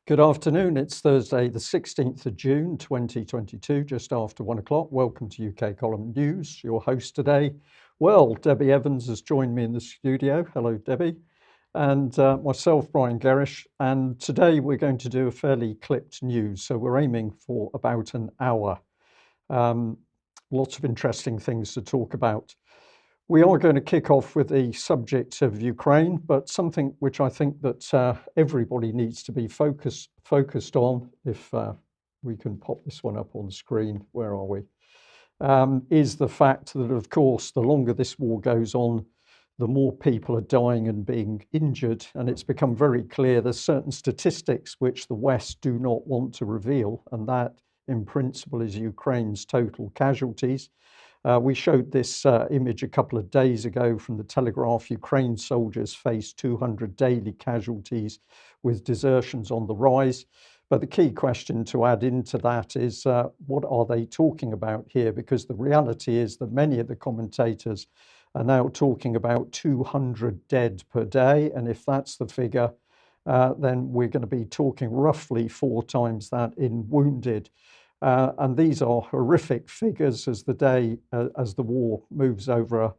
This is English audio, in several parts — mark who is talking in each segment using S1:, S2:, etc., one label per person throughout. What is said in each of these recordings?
S1: Good afternoon. It's Thursday, the 16th of June, 2022, just after 1 o'clock. Welcome to UK Column News. Your host today, Debi Evans has joined me in the studio. Hello, Debbie. And myself, Brian Gerrish. And today we're going to do a fairly clipped news. So we're aiming for about an hour. Lots of interesting things to talk about. We are going to kick off with the subject of Ukraine, but something which I think that everybody needs to be focused on, if we can pop this one up on screen, where are we, is the fact that, of course, the longer this war goes on, the more people are dying and being injured. And it's become very clear there's certain statistics which the West do not want to reveal, and that, in principle, is Ukraine's total casualties. We showed this image a couple of days ago from the Telegraph. Ukraine soldiers face 200 daily casualties with desertions on the rise. But the key question to add into that is what are they talking about here? Because the reality is that many of the commentators are now talking about 200 dead per day. And if that's the figure, then we're going to be talking roughly 4 times that in wounded. And these are horrific figures as the war moves over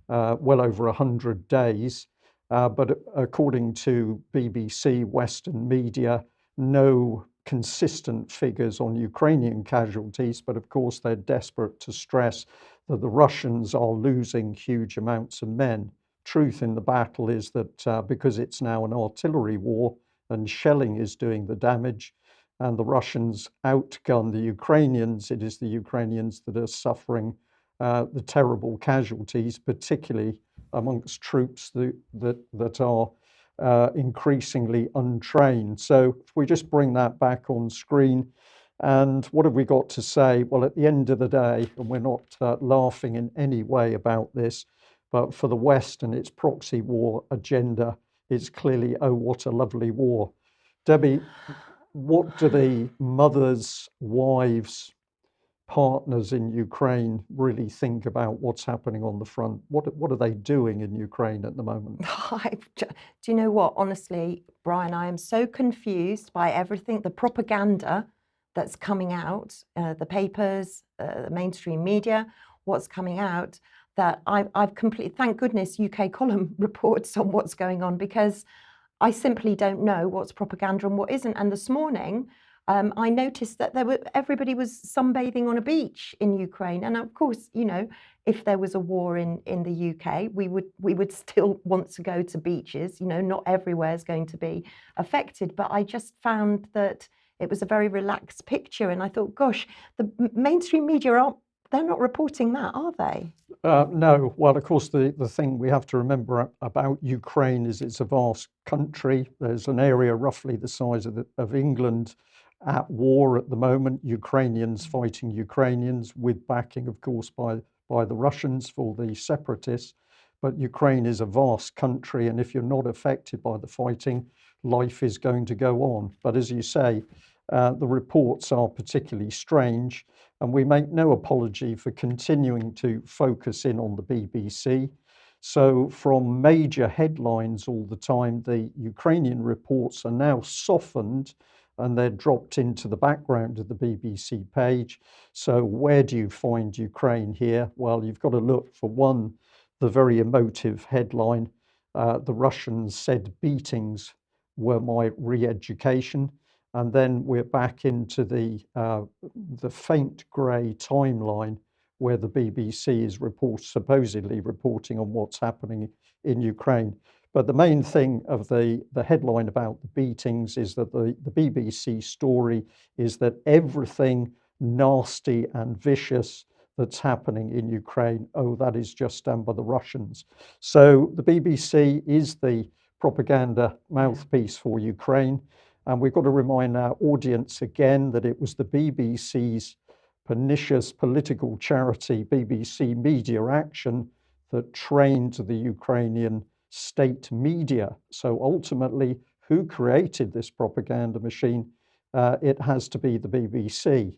S1: well over 100 days. But according to BBC Western media, no consistent figures on Ukrainian casualties. But of course, they're desperate to stress that the Russians are losing huge amounts of men. Truth in the battle is that because it's now an artillery war and shelling is doing the damage, and the Russians outgun the Ukrainians, it is the Ukrainians that are suffering the terrible casualties, particularly amongst troops that are increasingly untrained. So if we just bring that back on screen, and what have we got to say? Well, at the end of the day, and we're not laughing in any way about this, but for the West and its proxy war agenda, it's clearly, oh, what a lovely war. Debbie, what do the mothers, wives, partners in Ukraine really think about what's happening on the front? What are they doing in Ukraine at the moment?
S2: Do you know what? Honestly, Brian, I am so confused by everything, the propaganda that's coming out, the papers, the mainstream media, what's coming out, that I've completely, thank goodness UK Column reports on what's going on, because I simply don't know what's propaganda and what isn't. And this morning, I noticed that everybody was sunbathing on a beach in Ukraine. And of course, you know, if there was a war in the UK, we would still want to go to beaches. You know, not everywhere is going to be affected. But I just found that it was a very relaxed picture. And I thought, gosh, the mainstream media they're not reporting that, are they?
S1: No. Well, of course, the thing we have to remember about Ukraine is it's a vast country. There's an area roughly the size of England at war at the moment. Ukrainians fighting Ukrainians with backing, of course, by the Russians for the separatists. But Ukraine is a vast country, and if you're not affected by the fighting, life is going to go on. But as you say, the reports are particularly strange, and we make no apology for continuing to focus in on the BBC. So from major headlines all the time, the Ukrainian reports are now softened and they're dropped into the background of the BBC page. So where do you find Ukraine here? Well, you've got to look for one, the very emotive headline, the Russians said beatings were my re-education. And then we're back into the faint grey timeline where the BBC is supposedly reporting on what's happening in Ukraine. But the main thing of the headline about the beatings is that the BBC story is that everything nasty and vicious that's happening in Ukraine, oh, that is just done by the Russians. So the BBC is the propaganda mouthpiece for Ukraine. And we've got to remind our audience again that it was the BBC's pernicious political charity, BBC Media Action, that trained the Ukrainian state media. So ultimately, who created this propaganda machine? It has to be the BBC.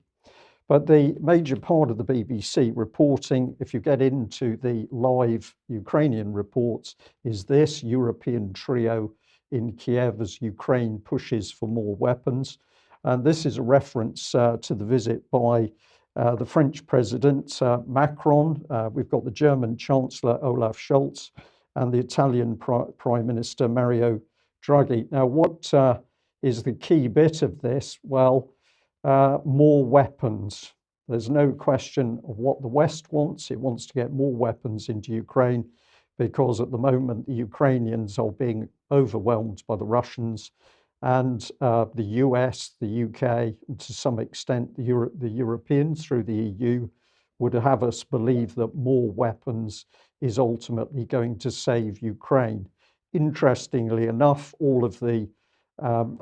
S1: But the major part of the BBC reporting, if you get into the live Ukrainian reports, is this European trio in Kiev as Ukraine pushes for more weapons. And this is a reference to the visit by the French President Macron. We've got the German Chancellor Olaf Scholz and the Italian Prime Minister Mario Draghi. Now, what is the key bit of this? Well, more weapons. There's no question of what the West wants. It wants to get more weapons into Ukraine because at the moment the Ukrainians are being overwhelmed by the Russians, and the US, the UK, and to some extent the Europeans through the EU would have us believe that more weapons is ultimately going to save Ukraine. Interestingly enough, all of the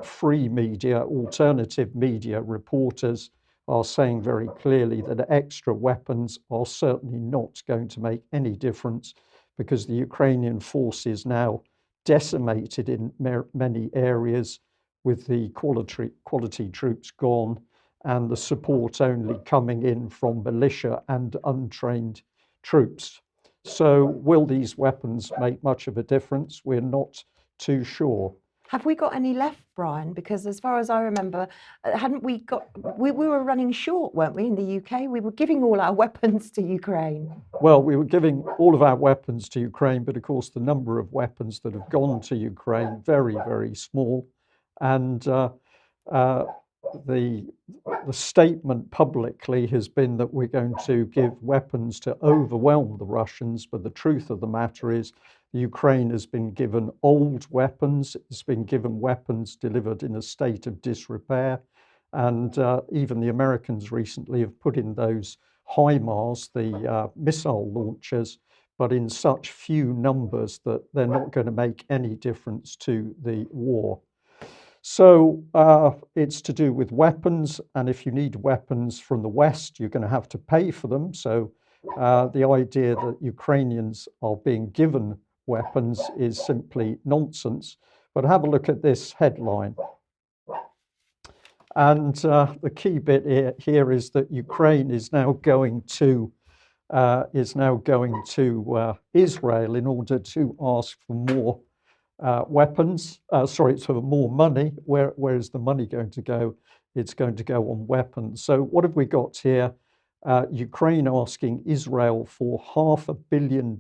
S1: free media, alternative media reporters are saying very clearly that extra weapons are certainly not going to make any difference because the Ukrainian force is now decimated in many areas with the quality troops gone and the support only coming in from militia and untrained troops. So will these weapons make much of a difference? We're not too sure.
S2: Have we got any left, Brian? Because as far as I remember, hadn't we got, we were running short, weren't we, in the UK? We were giving all our weapons to Ukraine.
S1: Well, we were giving all of our weapons to Ukraine, but of course the number of weapons that have gone to Ukraine, very, very small. And the statement publicly has been that we're going to give weapons to overwhelm the Russians, but the truth of the matter is Ukraine has been given old weapons, it's been given weapons delivered in a state of disrepair, and even the Americans recently have put in those HIMARS, the missile launchers, but in such few numbers that they're not going to make any difference to the war. So it's to do with weapons, and if you need weapons from the West, you're going to have to pay for them. So the idea that Ukrainians are being given weapons is simply nonsense. But have a look at this headline. And the key bit here is that Ukraine is now going to Israel in order to ask for more weapons. Sorry, for more money. Where is the money going to go? It's going to go on weapons. So what have we got here? Ukraine asking Israel for $500 million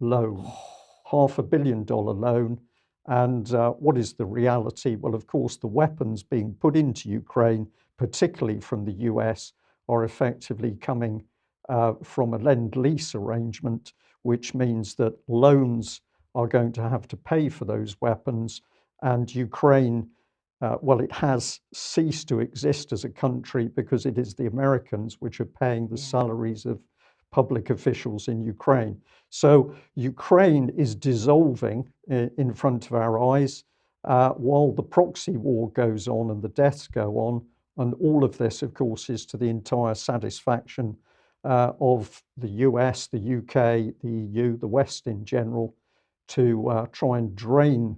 S1: loan. $500 million loan. And what is the reality? Well, of course, the weapons being put into Ukraine, particularly from the US, are effectively coming from a lend-lease arrangement, which means that loans are going to have to pay for those weapons. And Ukraine, well, it has ceased to exist as a country because it is the Americans which are paying the salaries of public officials in Ukraine. So Ukraine is dissolving in front of our eyes while the proxy war goes on and the deaths go on. And all of this, of course, is to the entire satisfaction of the US, the UK, the EU, the West in general, to try and drain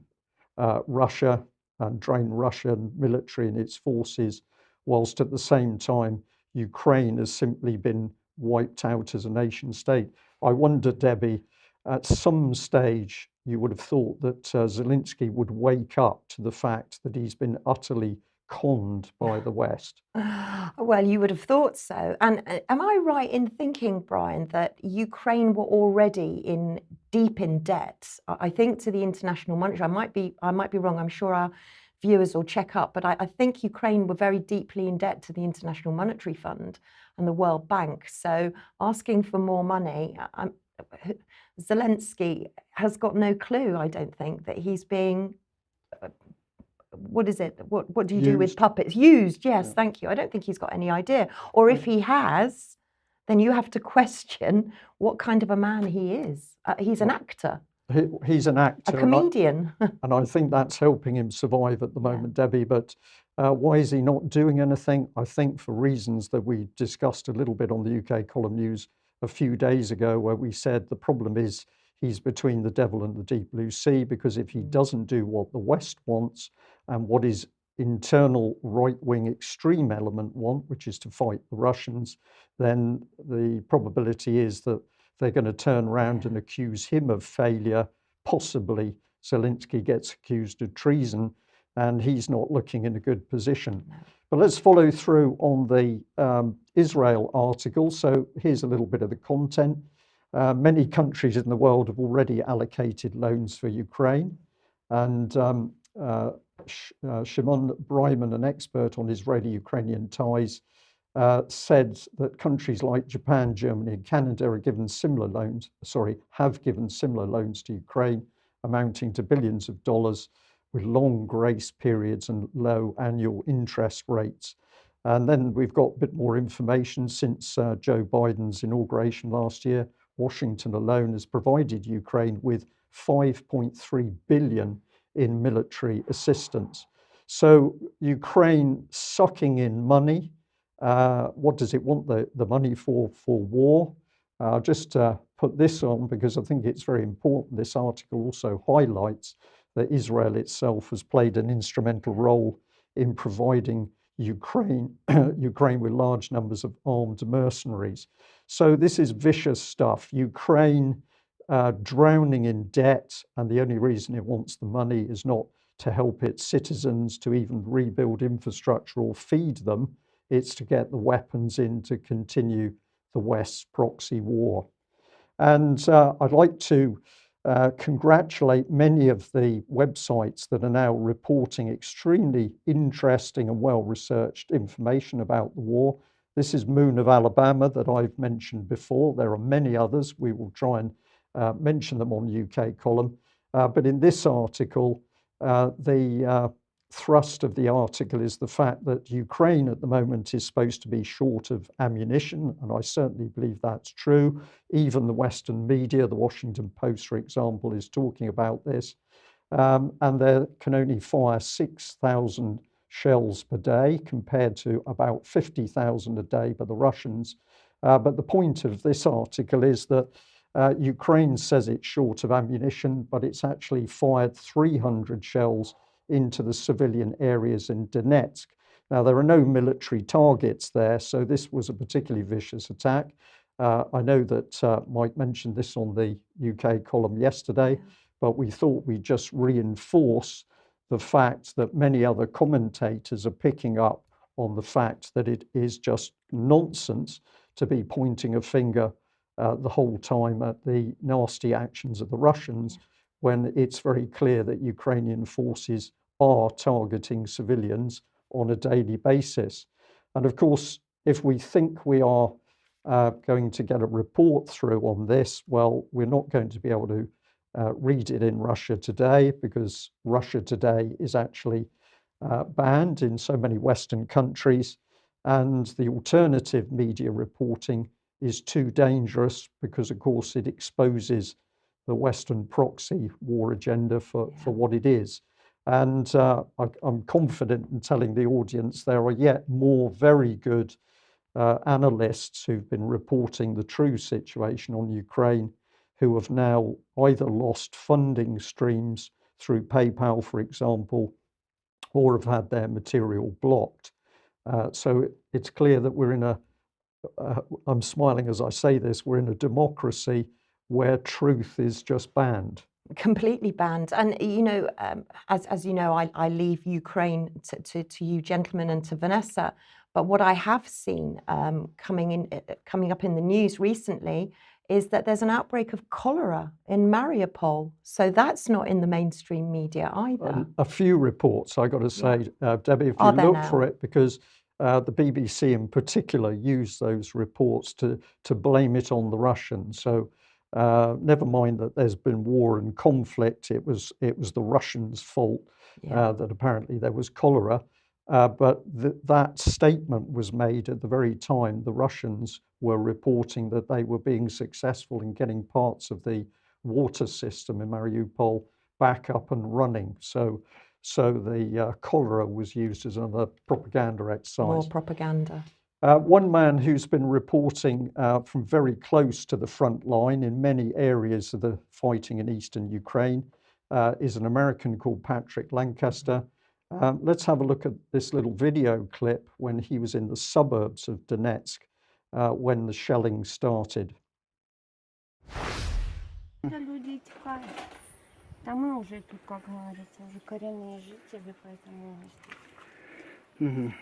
S1: Russia and drain Russian military and its forces, whilst at the same time, Ukraine has simply been wiped out as a nation state. I wonder, Debbie, at some stage you would have thought that Zelensky would wake up to the fact that he's been utterly conned by the West.
S2: Well, you would have thought so. And am I right in thinking, Brian, that Ukraine were already deep in debt? I think to the International Monetary. I might be wrong. I'm sure our viewers will check up, but I think Ukraine were very deeply in debt to the International Monetary Fund and the World Bank. So asking for more money, Zelensky has got no clue, I don't think, that he's being, what is it? What do you do with puppets? Used, yes, yeah. Thank you. I don't think he's got any idea. Or if he has, then you have to question what kind of a man he is. He's an actor.
S1: He's an actor.
S2: A comedian.
S1: And I think that's helping him survive at the moment, yeah. Debbie. But why is he not doing anything? I think for reasons that we discussed a little bit on the UK Column News a few days ago, where we said the problem is he's between the devil and the deep blue sea, because if he doesn't do what the West wants and what his internal right-wing extreme element want, which is to fight the Russians, then the probability is that they're going to turn around and accuse him of failure, possibly Zelensky gets accused of treason, and he's not looking in a good position. But let's follow through on the Israel article. So here's a little bit of the content. Many countries in the world have already allocated loans for Ukraine. And Shimon Breiman, an expert on Israeli-Ukrainian ties, said that countries like Japan, Germany, and Canada have given similar loans to Ukraine, amounting to billions of dollars, with long grace periods and low annual interest rates. And then we've got a bit more information. Since Joe Biden's inauguration last year, Washington alone has provided Ukraine with $5.3 billion in military assistance. So Ukraine sucking in money. What does it want the money for war? Just put this on because I think it's very important. This article also highlights that Israel itself has played an instrumental role in providing Ukraine with large numbers of armed mercenaries. So this is vicious stuff. Ukraine drowning in debt, and the only reason it wants the money is not to help its citizens to even rebuild infrastructure or feed them. It's to get the weapons in to continue the West's proxy war. And I'd like to congratulate many of the websites that are now reporting extremely interesting and well-researched information about the war. This is Moon of Alabama that I've mentioned before. There are many others. We will try and mention them on UK Column. But in this article, the thrust of the article is the fact that Ukraine at the moment is supposed to be short of ammunition, and I certainly believe that's true. Even the Western media, the Washington Post, for example, is talking about this. And they can only fire 6,000 shells per day compared to about 50,000 a day by the Russians. But the point of this article is that Ukraine says it's short of ammunition, but it's actually fired 300 shells into the civilian areas in Donetsk. Now, there are no military targets there, so this was a particularly vicious attack. I know that Mike mentioned this on the UK column yesterday, but we thought we'd just reinforce the fact that many other commentators are picking up on the fact that it is just nonsense to be pointing a finger the whole time at the nasty actions of the Russians, when it's very clear that Ukrainian forces are targeting civilians on a daily basis. And of course, if we think we are going to get a report through on this, well, we're not going to be able to read it in Russia Today, because Russia Today is actually banned in so many Western countries, and the alternative media reporting is too dangerous because, of course, it exposes the Western proxy war agenda for what it is. And I'm confident in telling the audience there are yet more very good analysts who've been reporting the true situation on Ukraine, who have now either lost funding streams through PayPal, for example, or have had their material blocked. So it's clear that we're in a, I'm smiling as I say this, we're in a democracy where truth is just banned.
S2: Completely banned. And, you know, as you know, I leave Ukraine to you gentlemen and to Vanessa. But what I have seen coming up in the news recently is that there's an outbreak of cholera in Mariupol. So that's not in the mainstream media either.
S1: A few reports, I got to say, Debbie, if you look for it, because the BBC in particular used those reports to blame it on the Russians. So never mind that there's been war and conflict. It was the Russians' fault that apparently there was cholera. But that statement was made at the very time the Russians were reporting that they were being successful in getting parts of the water system in Mariupol back up and running. So the cholera was used as another propaganda exercise.
S2: More propaganda.
S1: One man who's been reporting from very close to the front line in many areas of the fighting in eastern Ukraine is an American called Patrick Lancaster. Let's have a look at this little video clip when he was in the suburbs of Donetsk when the shelling started.
S3: А мы уже тут, как говорится, уже коренные жители, поэтому...
S4: Угу.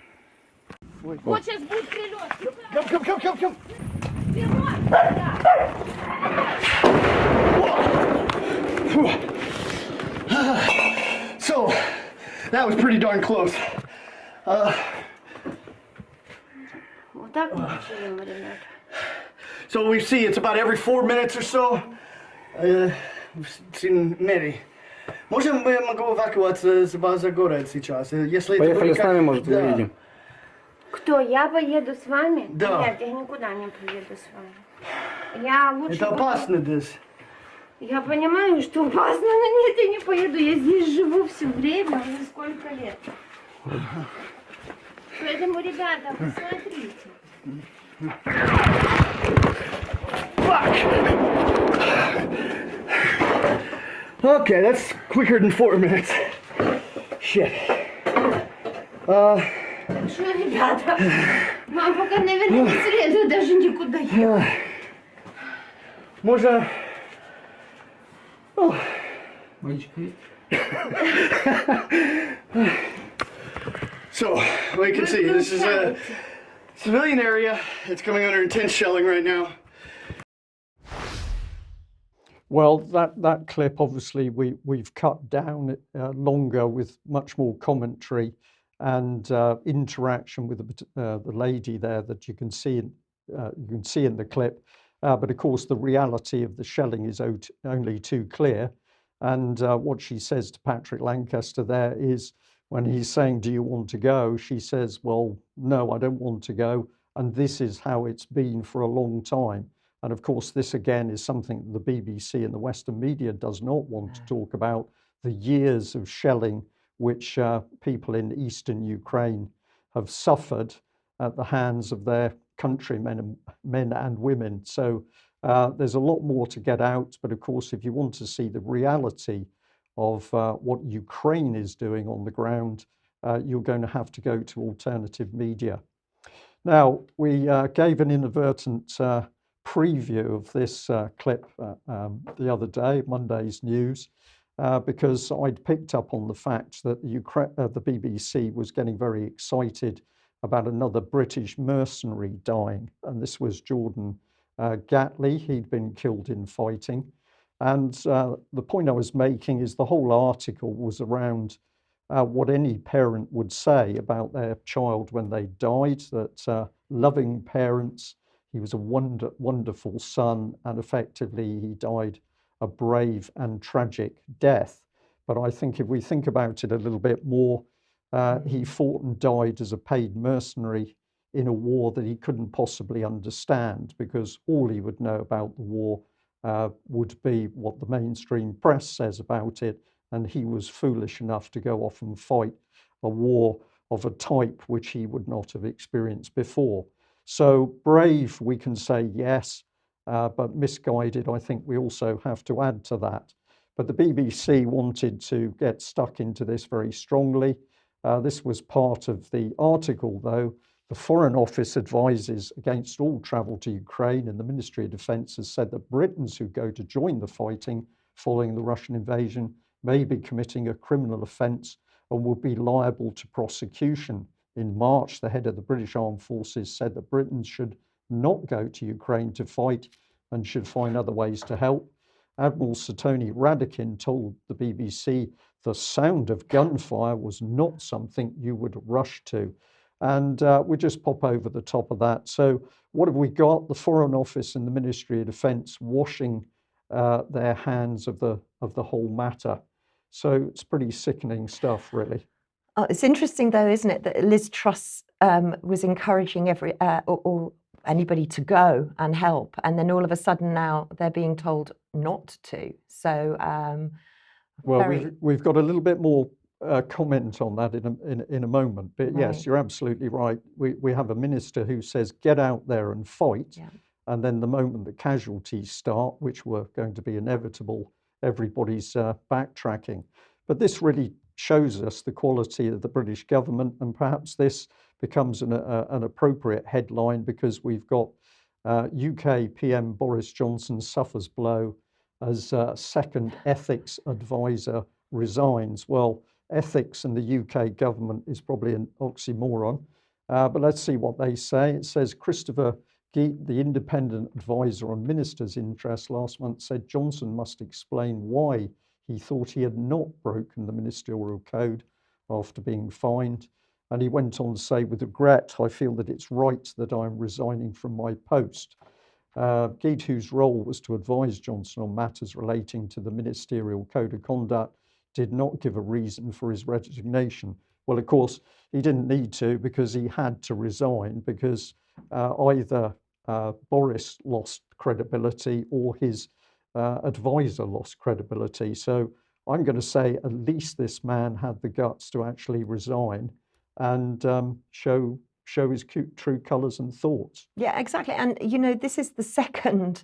S4: Ой.
S3: Вот сейчас будет прилет!
S4: Come. So, that was pretty darn close.
S3: Вот так мы живем, ребят.
S4: So we see it's about every 4 minutes or so. We've seen many. Можем мы могу эвакуироваться за город сейчас, если
S5: Поехали
S4: это
S5: с нами, может,
S4: да.
S5: увидим.
S3: Кто, я поеду с вами?
S4: Да.
S3: Нет, я никуда не поеду с вами. Я лучше...
S4: Это опасно здесь.
S3: Я понимаю, что опасно, но нет, я не поеду. Я здесь живу все время, уже сколько лет. Поэтому, ребята, посмотрите.
S4: Okay, that's quicker than 4 minutes. Shit.
S3: Что, ребята? Вам пока, наверное, не следует даже никуда ехать.
S4: Можно... So, we can see, this is a civilian area. It's coming under intense shelling right now.
S1: Well, that clip, obviously, we've cut down longer with much more commentary and interaction with the lady there that you can see in the clip. But of course, the reality of the shelling is only too clear. And what she says to Patrick Lancaster there is, when he's saying, "Do you want to go?" she says, "Well, no, I don't want to go. And this is how it's been for a long time." And of course, this again is something the BBC and the Western media does not want to talk about, the years of shelling which people in eastern Ukraine have suffered at the hands of their countrymen, men and women. So there's a lot more to get out. But of course, if you want to see the reality of what Ukraine is doing on the ground, you're going to have to go to alternative media. Now, we gave an inadvertent preview of this clip the other day, Monday's news, because I'd picked up on the fact that the BBC was getting very excited about another British mercenary dying, and this was Jordan Gatley. He'd been killed in fighting. And the point I was making is the whole article was around what any parent would say about their child when they died, that loving parents, he was a wonderful son, and effectively he died a brave and tragic death. But I think if we think about it a little bit more, he fought and died as a paid mercenary in a war that he couldn't possibly understand, because all he would know about the war would be what the mainstream press says about it, and he was foolish enough to go off and fight a war of a type which he would not have experienced before. So brave, we can say yes, but misguided, I think we also have to add to that. But the BBC wanted to get stuck into this very strongly. This was part of the article, though. The Foreign Office advises against all travel to Ukraine, and the Ministry of Defence has said that Britons who go to join the fighting following the Russian invasion may be committing a criminal offence and will be liable to prosecution. In March, the head of the British Armed Forces said that Britons should not go to Ukraine to fight and should find other ways to help. Admiral Sir Tony Radakin told the BBC the sound of gunfire was not something you would rush to. And we just pop over the top of that. So what have we got? The Foreign Office and the Ministry of Defence washing their hands of the whole matter. So it's pretty sickening stuff, really.
S2: Oh, it's interesting, though, isn't it, that Liz Truss was encouraging anybody to go and help, and then all of a sudden now they're being told not to. So,
S1: well, we've got a little bit more comment on that in a moment, but
S2: right.
S1: Yes, you're absolutely right. We have a minister who says get out there and fight,
S2: Yeah.
S1: And then the moment the casualties start, which were going to be inevitable, everybody's backtracking. But this really shows us the quality of the British government, and perhaps this becomes an appropriate headline, because we've got UK PM Boris Johnson suffers blow as second ethics advisor resigns. Well, ethics in the UK government is probably an oxymoron, but let's see what they say. It says Christopher Geet, the independent advisor on ministers' interests, last month said Johnson must explain why he thought he had not broken the ministerial code after being fined. And he went on to say, with regret, I feel that it's right that I'm resigning from my post. Geet, whose role was to advise Johnson on matters relating to the ministerial code of conduct, did not give a reason for his resignation. Well, of course, he didn't need to, because he had to resign, because either Boris lost credibility or his advisor lost credibility. So I'm going to say at least this man had the guts to actually resign and show his true colours and thoughts.
S2: Yeah, exactly. And this is the second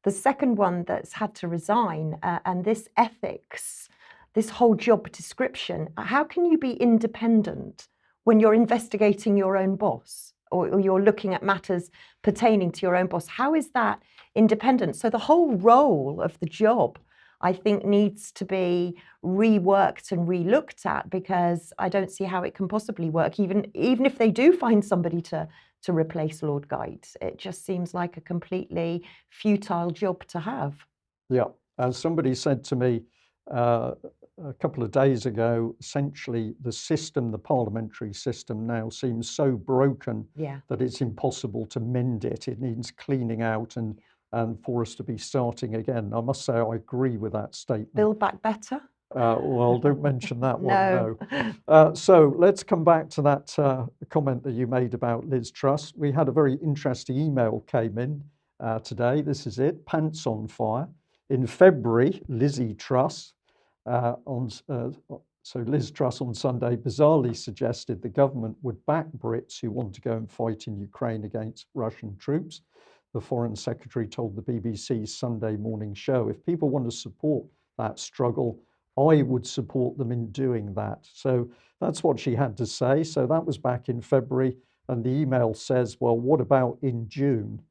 S2: one that's had to resign. And this ethics, this whole job description, how can you be independent when you're investigating your own boss, or you're looking at matters pertaining to your own boss? How is that independent? So the whole role of the job, I think, needs to be reworked and relooked at, because I don't see how it can possibly work, even if they do find somebody to replace Lord Guides. It just seems like a completely futile job to have.
S1: Yeah, as somebody said to me a couple of days ago, essentially the system, the parliamentary system now seems so broken that it's impossible to mend it. It needs cleaning out and for us to be starting again. I must say I agree with that statement.
S2: Build back better?
S1: Well, don't mention that one,
S2: No.
S1: no. So let's come back to that comment that you made about Liz Truss. We had a very interesting email came in today. This is it, pants on fire. In February, Lizzie Truss, so Liz Truss on Sunday bizarrely suggested the government would back Brits who want to go and fight in Ukraine against Russian troops. The Foreign Secretary told the BBC's Sunday morning show, if people want to support that struggle, I would support them in doing that. So that's what she had to say. So that was back in February. And the email says, well, what about in June?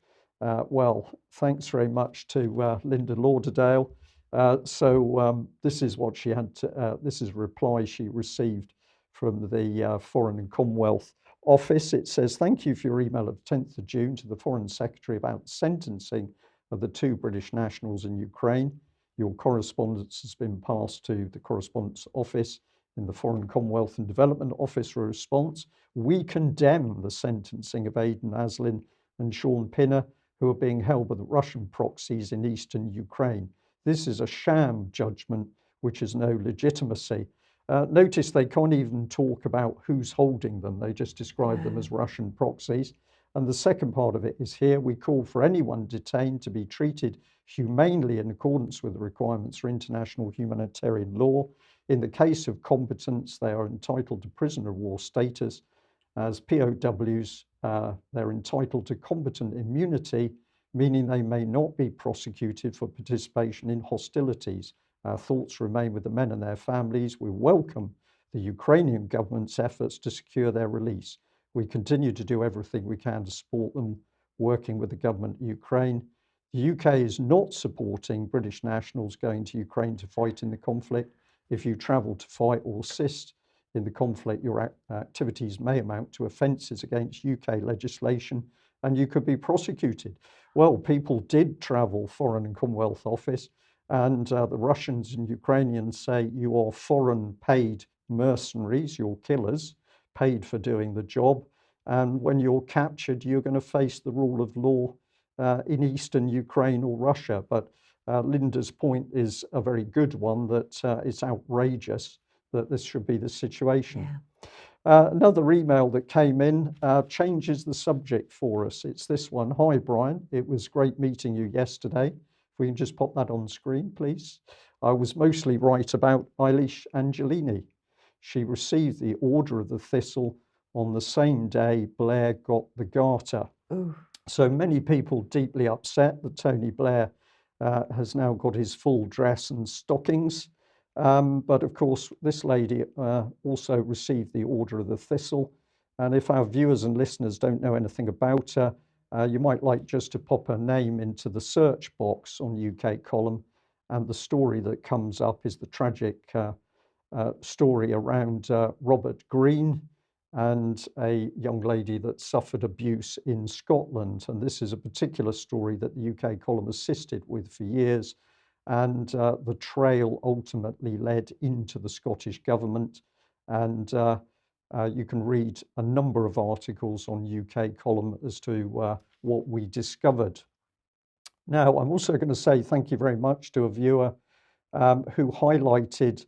S1: Well, thanks very much to Linda Lauderdale. This is what she had to, this is a reply she received from the Foreign and Commonwealth Office. It says, thank you for your email of 10th of June to the Foreign Secretary about sentencing of the 2 British nationals in Ukraine. Your correspondence has been passed to the Correspondence Office in the Foreign Commonwealth and Development Office for a response. We condemn the sentencing of Aidan Aslin and Sean Pinner, who are being held by the Russian proxies in eastern Ukraine. This is a sham judgment which has no legitimacy. Notice they can't even talk about who's holding them. They just describe them as Russian proxies. And the second part of it is here. We call for anyone detained to be treated humanely in accordance with the requirements for international humanitarian law. In the case of competence, they are entitled to prisoner of war status. As POWs, they're entitled to combatant immunity, meaning they may not be prosecuted for participation in hostilities. Our thoughts remain with the men and their families. We welcome the Ukrainian government's efforts to secure their release. We continue to do everything we can to support them, working with the government of Ukraine. The UK is not supporting British nationals going to Ukraine to fight in the conflict. If you travel to fight or assist in the conflict, your activities may amount to offences against UK legislation and you could be prosecuted. Well, people did travel, Foreign and Commonwealth Office, and the Russians and Ukrainians say you are foreign paid mercenaries, you're killers, paid for doing the job. And when you're captured, you're going to face the rule of law in eastern Ukraine or Russia. But Linda's point is a very good one, that it's outrageous that this should be the situation.
S2: Yeah.
S1: Another email that came in changes the subject for us. It's this one. Hi, Brian. It was great meeting you yesterday. If we can just pop that on screen, please. I was mostly right about Eilish Angelini. She received the Order of the Thistle on the same day Blair got the Garter.
S2: Ooh.
S1: So many people deeply upset that Tony Blair has now got his full dress and stockings. But of course, this lady also received the Order of the Thistle. And if our viewers and listeners don't know anything about her, you might like just to pop her name into the search box on UK Column And the story that comes up is the tragic story around Robert Green and a young lady that suffered abuse in Scotland. And this is a particular story that the UK column assisted with for years. And the trail ultimately led into the Scottish government. And you can read a number of articles on UK column as to what we discovered. Now, I'm also going to say thank you very much to a viewer who highlighted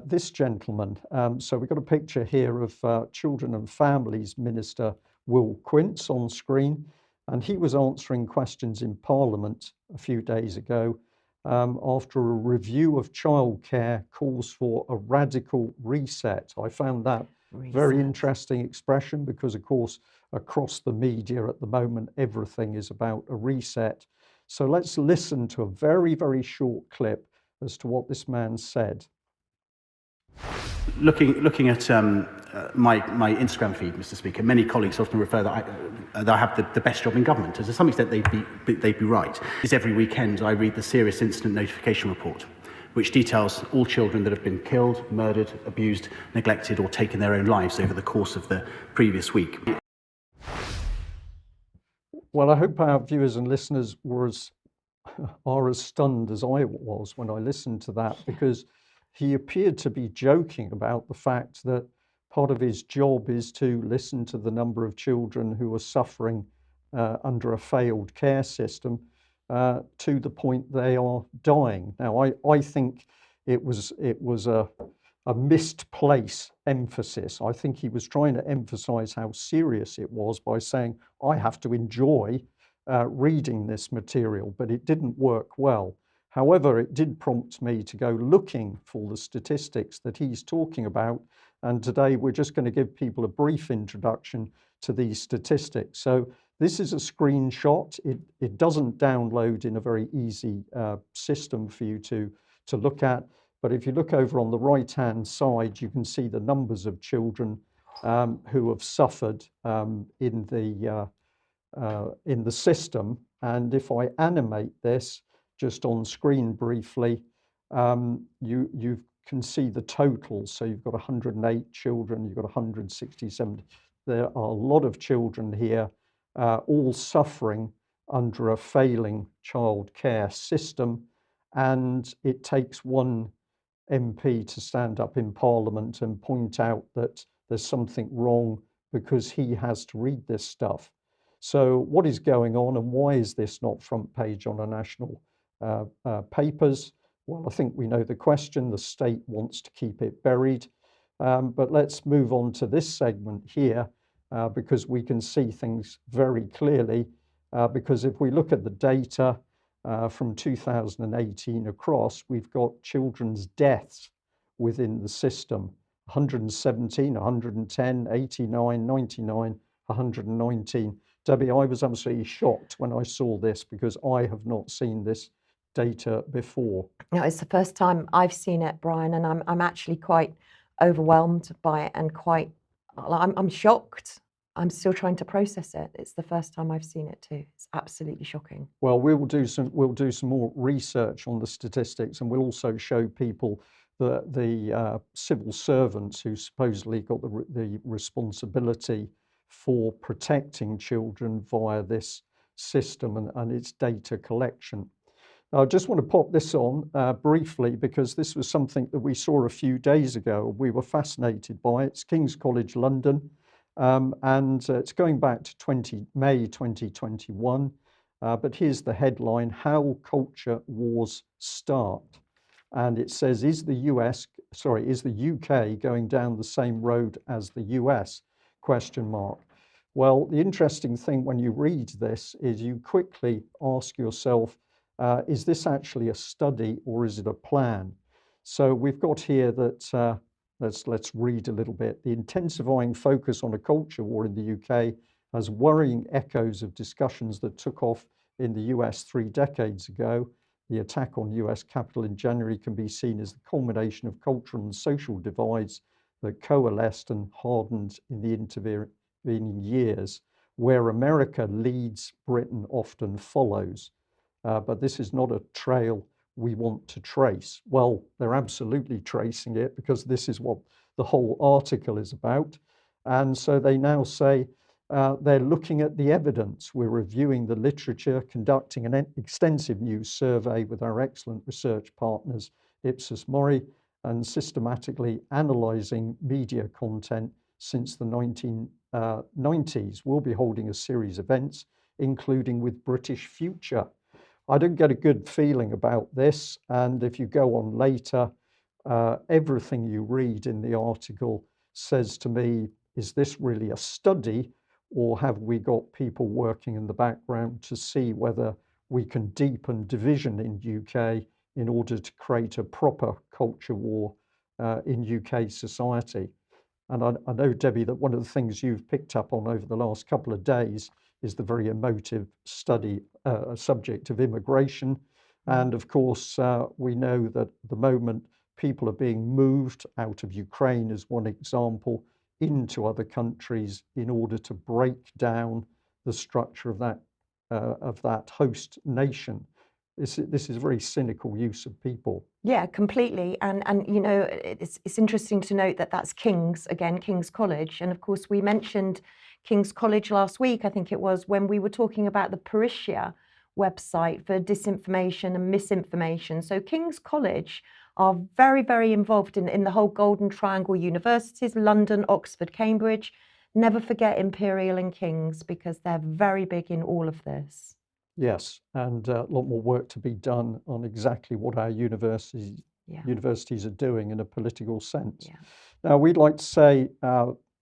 S1: this gentleman. So we've got a picture here of Children and Families Minister Will Quince on screen, and he was answering questions in Parliament a few days ago after a review of childcare calls for a radical reset. I found that very interesting expression because, of course, across the media at the moment, everything is about a reset. So let's listen to a very, very short clip as to what this man said.
S5: Looking at my Instagram feed, Mr. Speaker, many colleagues often refer that I have the best job in government. To some extent, they'd be right. Every weekend, I read the Serious Incident Notification Report, which details all children that have been killed, murdered, abused, neglected, or taken their own lives over the course of the previous week.
S1: Well, I hope our viewers and listeners are as stunned as I was when I listened to that, because he appeared to be joking about the fact that part of his job is to listen to the number of children who are suffering under a failed care system to the point they are dying. Now, I think it was a misplaced emphasis. I think he was trying to emphasize how serious it was by saying, I have to enjoy reading this material, but it didn't work well. However, it did prompt me to go looking for the statistics that he's talking about. And today we're just going to give people a brief introduction to these statistics. So this is a screenshot. It doesn't download in a very easy system for you to look at. But if you look over on the right-hand side, you can see the numbers of children who have suffered in the system. And if I animate this just on screen briefly, you can see the total. So you've got 108 children, you've got 167. There are a lot of children here, all suffering under a failing child care system. And it takes one MP to stand up in Parliament and point out that there's something wrong because he has to read this stuff. So what is going on, and why is this not front page on a national papers? Well, I think we know the question. The state wants to keep it buried. But let's move on to this segment here because we can see things very clearly. Because if we look at the data from 2018 across, we've got children's deaths within the system. 117, 110, 89, 99, 119. Debbie, I was absolutely shocked when I saw this because I have not seen this data before.
S2: No, it's the first time I've seen it, Brian, and I'm actually quite overwhelmed by it and I'm shocked. I'm still trying to process it. It's the first time I've seen it too. It's absolutely shocking.
S1: Well, we'll do some more research on the statistics, and we'll also show people the civil servants who supposedly got the responsibility for protecting children via this system and its data collection. I just want to pop this on briefly because this was something that we saw a few days ago. We were fascinated by it. It's King's College London, and it's going back to May 2021. But here's the headline: How Culture Wars Start. And it says, is the UK going down the same road as the US? ? Well, the interesting thing when you read this is you quickly ask yourself, is this actually a study or is it a plan? So we've got here that, let's read a little bit. The intensifying focus on a culture war in the UK has worrying echoes of discussions that took off in the US 3 decades ago. The attack on US Capitol in January can be seen as the culmination of cultural and social divides that coalesced and hardened in the intervening years. Where America leads, Britain often follows. But this is not a trail we want to trace. Well, they're absolutely tracing it, because this is what the whole article is about. And so they now say they're looking at the evidence. We're reviewing the literature, conducting an extensive news survey with our excellent research partners, Ipsos Mori, and systematically analysing media content since the 1990s. We'll be holding a series of events, including with British Future. I don't get a good feeling about this, and if you go on later, everything you read in the article says to me, is this really a study, or have we got people working in the background to see whether we can deepen division in UK in order to create a proper culture war in UK society? And I know, Debbie, that one of the things you've picked up on over the last couple of days is the very emotive subject of immigration. And of course, we know that at the moment people are being moved out of Ukraine, as one example, into other countries in order to break down the structure of that host nation. This is a very cynical use of people.
S2: Yeah, completely. And you know, it's interesting to note that that's King's College. And of course, we mentioned King's College last week, I think it was, when we were talking about the Parisia website for disinformation and misinformation. So King's College are very, very involved in the whole Golden Triangle universities, London, Oxford, Cambridge. Never forget Imperial and King's, because they're very big in all of this.
S1: Yes, and a lot more work to be done on exactly what our universities are doing in a political sense.
S2: Yeah.
S1: Now, we'd like to say,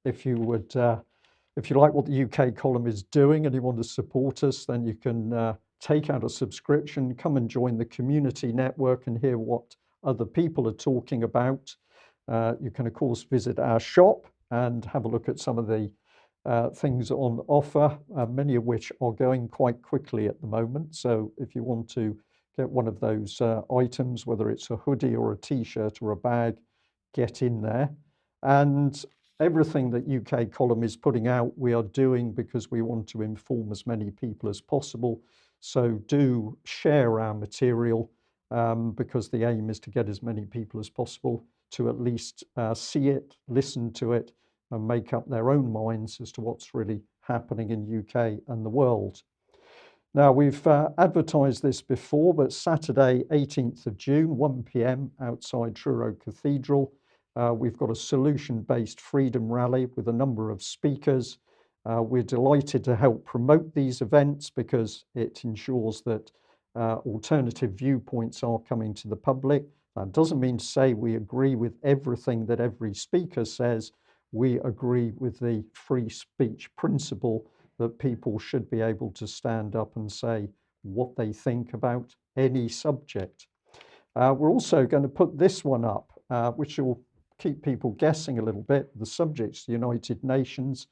S1: if you like what the UK column is doing and you want to support us, then you can take out a subscription, come and join the community network and hear what other people are talking about. You can, of course, visit our shop and have a look at some of the things on offer, many of which are going quite quickly at the moment. So if you want to get one of those items, whether it's a hoodie or a t-shirt or a bag, get in there. And everything that UK column is putting out, we are doing because we want to inform as many people as possible. So do share our material, because the aim is to get as many people as possible to at least see it, listen to it, and make up their own minds as to what's really happening in UK and the world. Now, we've advertised this before, but Saturday, 18th of June, 1 p.m. outside Truro Cathedral, we've got a solution-based freedom rally with a number of speakers. We're delighted to help promote these events because it ensures that alternative viewpoints are coming to the public. That doesn't mean to say we agree with everything that every speaker says. We agree with the free speech principle that people should be able to stand up and say what they think about any subject. We're also going to put this one up, which will keep people guessing a little bit. The subject's the United Nations.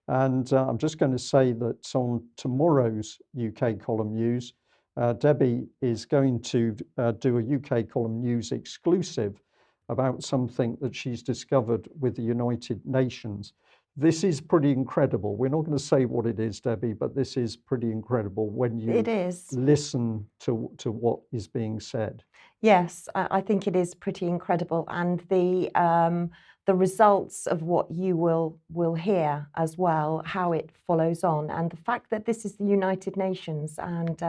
S1: And I'm just going to say that on tomorrow's UK column news, Debbie is going to do a UK column news exclusive about something that she's discovered with the United Nations. This is pretty incredible. We're not going to say what it is, Debbie, but this is pretty incredible when you listen to what is being said.
S2: Yes, I think it is pretty incredible, and the results of what you will hear as well, how it follows on, and the fact that this is the United Nations, and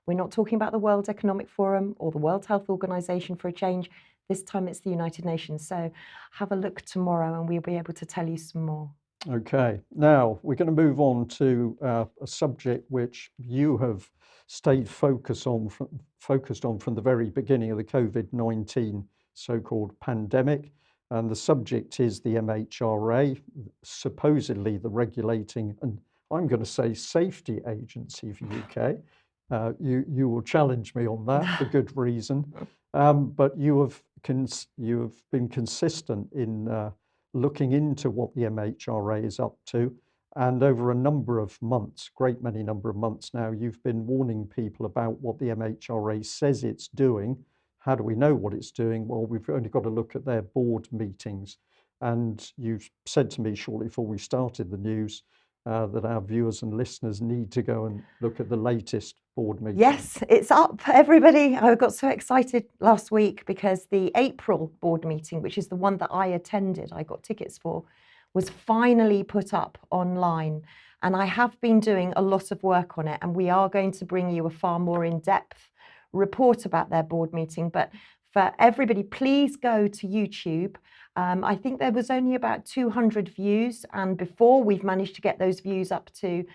S2: we're not talking about the World Economic Forum or the World Health Organization for a change. This time it's the United Nations. So have a look tomorrow and we'll be able to tell you some more.
S1: Okay, now we're going to move on to a subject which you have stayed focused on from the very beginning of the COVID-19 so-called pandemic. And the subject is the MHRA, supposedly the regulating, and I'm going to say safety agency for UK. You will challenge me on that for good reason. But you have been consistent in looking into what the MHRA is up to, and over a number of months, great many number of months now, you've been warning people about what the MHRA says it's doing. How do we know what it's doing? Well, we've only got to look at their board meetings. And you said to me shortly before we started the news, that our viewers and listeners need to go and look at the latest board meeting?
S2: Yes, it's up, everybody. I got so excited last week because the April board meeting, which is the one that I attended, I got tickets for, was finally put up online. And I have been doing a lot of work on it, and we are going to bring you a far more in-depth report about their board meeting. But for everybody, please go to YouTube. I think there was only about 200 views, and before we've managed to get those views up to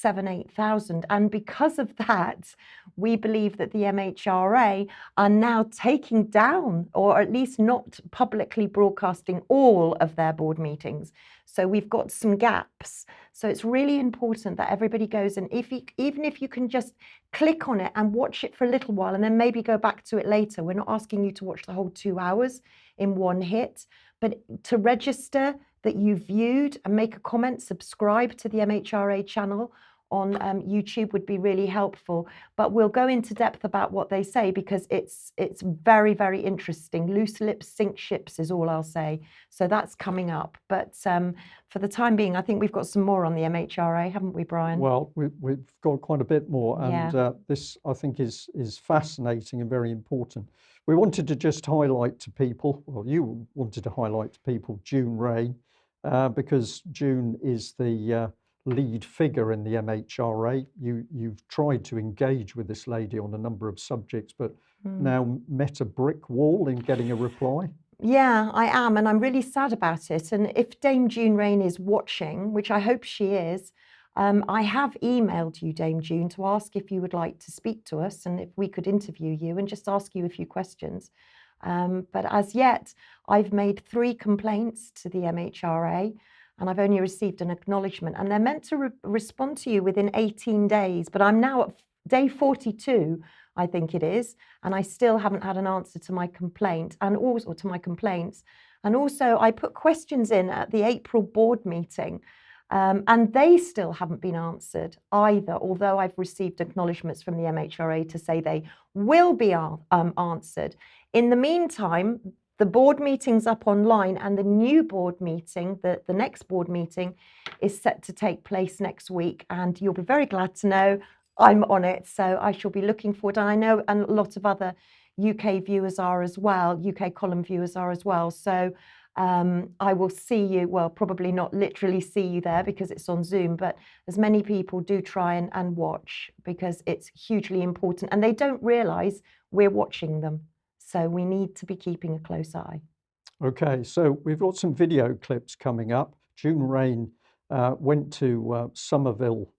S2: 8,000. And because of that, we believe that the MHRA are now taking down, or at least not publicly broadcasting, all of their board meetings. So we've got some gaps. So it's really important that everybody goes, and even if you can just click on it and watch it for a little while and then maybe go back to it later. We're not asking you to watch the whole 2 hours in one hit, but to register that you viewed and make a comment, subscribe to the MHRA channel on YouTube would be really helpful. But we'll go into depth about what they say because it's very, very interesting. Loose lips sink ships is all I'll say. So that's coming up. But for the time being, I think we've got some more on the MHRA, haven't we, Brian?
S1: Well, we've got quite a bit more, and this, I think, is fascinating and very important. We wanted to just highlight to people, well, you wanted to highlight to people June Rain, because June is the lead figure in the MHRA. You've tried to engage with this lady on a number of subjects, but now met a brick wall in getting a reply.
S2: Yeah, I am, and I'm really sad about it. And if Dame June Rain is watching, which I hope she is, I have emailed you, Dame June, to ask if you would like to speak to us and if we could interview you and just ask you a few questions. But as yet, I've made 3 complaints to the MHRA, and I've only received an acknowledgement. And they're meant to respond to you within 18 days, but I'm now at day 42, I think it is, and I still haven't had an answer to my complaint and also to my complaints. And also, I put questions in at the April board meeting, and they still haven't been answered either, although I've received acknowledgements from the MHRA to say they will be answered. In the meantime, the board meeting's up online, and the new board meeting, the next board meeting, is set to take place next week. And you'll be very glad to know I'm on it. So I shall be looking forward. And I know a lot of other UK viewers are as well, UK column viewers are as well. So I will see you, well, probably not literally see you there because it's on Zoom, but as many people do try and watch because it's hugely important. And they don't realise we're watching them. So we need to be keeping a close eye.
S1: Okay, so we've got some video clips coming up. June Rain went to Somerville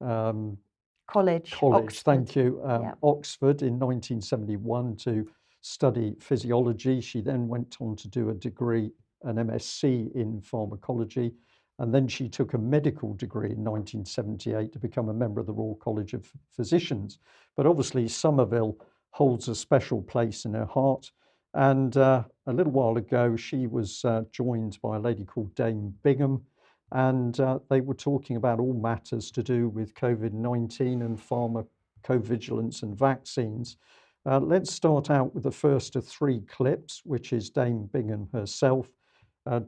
S2: College, Oxford.
S1: Thank you, Oxford in 1971 to study physiology. She then went on to do a degree, an MSc in pharmacology, and then she took a medical degree in 1978 to become a member of the Royal College of Physicians. But obviously Somerville holds a special place in her heart. And a little while ago, she was joined by a lady called Dame Bingham, and they were talking about all matters to do with COVID-19 and pharmacovigilance and vaccines. Let's start out with the first of 3 clips, which is Dame Bingham herself.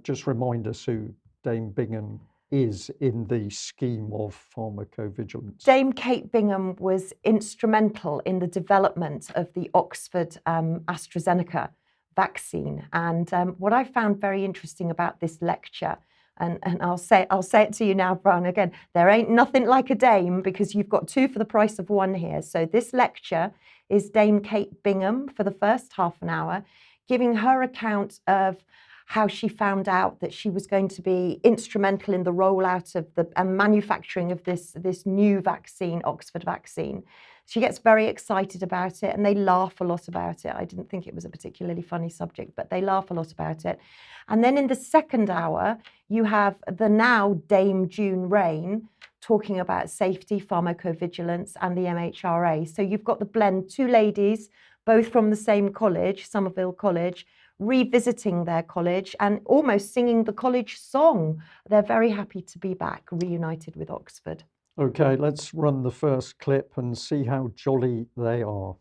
S1: Just remind us who Dame Bingham is in the scheme of pharmacovigilance.
S2: Dame Kate Bingham was instrumental in the development of the Oxford AstraZeneca vaccine. And what I found very interesting about this lecture, and I'll say it to you now, Brian, again, there ain't nothing like a dame because you've got 2 for the price of 1 here. So this lecture is Dame Kate Bingham for the first half an hour, giving her account of how she found out that she was going to be instrumental in the rollout of the manufacturing of this new vaccine, Oxford vaccine. She gets very excited about it and they laugh a lot about it. I didn't think it was a particularly funny subject, but they laugh a lot about it. And then in the second hour, you have the now Dame June Rain talking about safety, pharmacovigilance and the MHRA. So you've got the blend, 2 ladies, both from the same college, Somerville College, revisiting their college and almost singing the college song. They're very happy to be back, reunited with Oxford.
S1: Okay, let's run the first clip and see how jolly they are.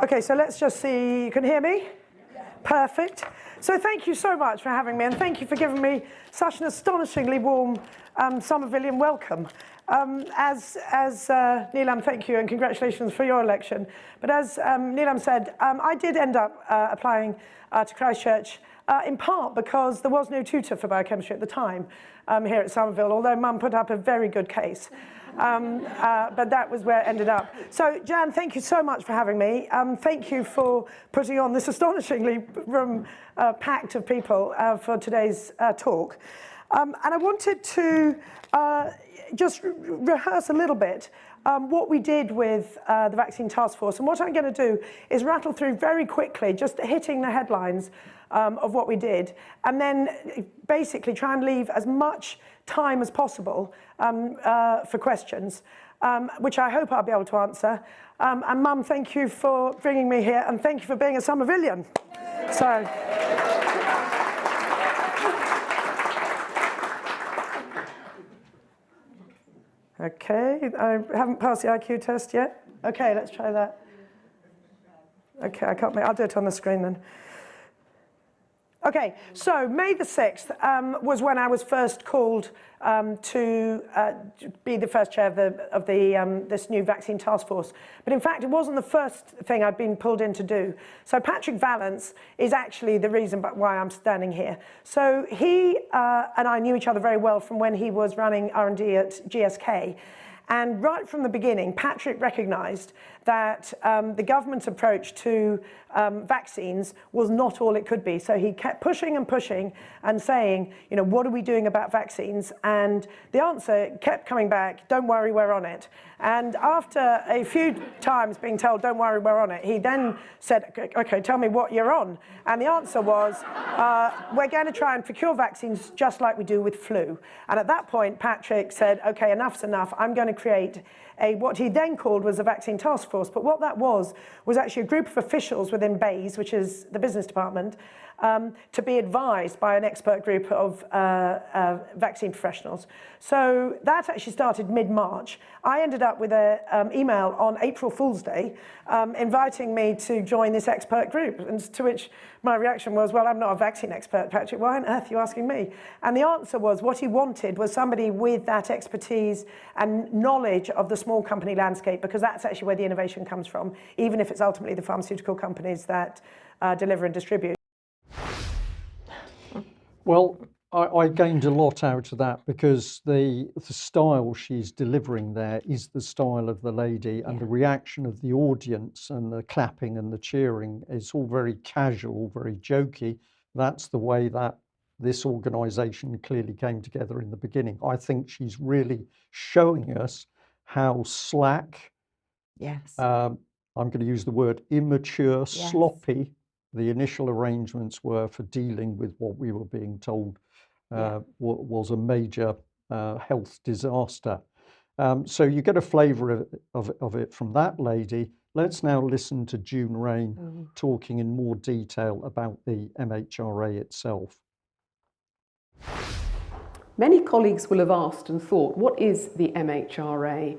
S6: Okay, so let's just see. You can hear me? Perfect. So thank you so much for having me, and thank you for giving me such an astonishingly warm Somervillian welcome. As Neelam, thank you, and congratulations for your election. But as Neelam said, I did end up applying to Christchurch in part because there was no tutor for biochemistry at the time here at Somerville, although Mum put up a very good case. But that was where it ended up. So, Jan, thank you so much for having me. Thank you for putting on this astonishingly room packed of people for today's talk. And I wanted to just rehearse a little bit what we did with the Vaccine Task Force. And what I'm going to do is rattle through very quickly, just hitting the headlines of what we did, and then basically try and leave as much time as possible for questions, which I hope I'll be able to answer. And Mum, thank you for bringing me here, and thank you for being a Somervillian. So. Okay, I haven't passed the IQ test yet. Okay, let's try that. Okay, I'll do it on the screen then. Okay, so May the 6th was when I was first called to be the first chair of this new vaccine task force. But in fact, it wasn't the first thing I'd been pulled in to do. So Patrick Vallance is actually the reason why I'm standing here. So he and I knew each other very well from when he was running R&D at GSK. And right from the beginning, Patrick recognised that the government's approach to vaccines was not all it could be. So he kept pushing and pushing and saying, you know, what are we doing about vaccines? And the answer kept coming back, don't worry, we're on it. And after a few times being told, don't worry, we're on it, he then said, okay, tell me what you're on. And the answer was, we're going to try and procure vaccines just like we do with flu. And at that point, Patrick said, okay, enough's enough. I'm going to create what he then called was a vaccine task force. But what that was actually a group of officials within BAIS, which is the business department, to be advised by an expert group of vaccine professionals. So that actually started mid-March. I ended up with an email on April Fool's Day inviting me to join this expert group, and to which my reaction was, well, I'm not a vaccine expert, Patrick. Why on earth are you asking me? And the answer was what he wanted was somebody with that expertise and knowledge of the small company landscape, because that's actually where the innovation comes from, even if it's ultimately the pharmaceutical companies that deliver and distribute.
S1: Well, I gained a lot out of that, because the style she's delivering there is the style of the lady, and the reaction of the audience and the clapping and the cheering is all very casual, very jokey. That's the way that this organisation clearly came together in the beginning. I think she's really showing us how slack, I'm going to use the word immature, sloppy, the initial arrangements were for dealing with what we were being told was a major health disaster. So you get a flavour of it from that lady. Let's now listen to June Rain talking in more detail about the MHRA itself.
S7: Many colleagues will have asked and thought, what is the MHRA?